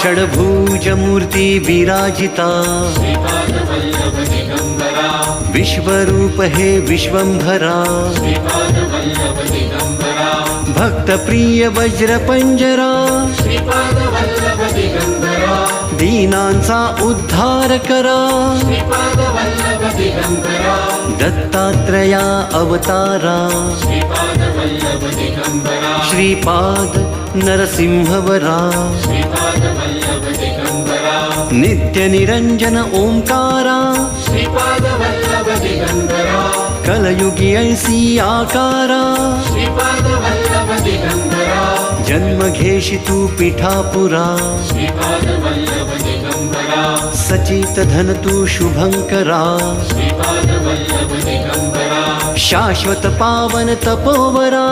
षड्भुज मूर्ती विराजिता विश्वरूप हे विश्वंभरा भक्त प्रिय वज्र पंजरा दीनांचा उद्धार करा दत्तात्रया अवतारा श्रीपाद नरसिंहवरा नित्य निरंजन ओंकारा कलयुगी ऐसी आकारा जन्म घेशी तू पिठापुरा सचित धन तू शुभंकरा शाश्वत पावन तपोवरा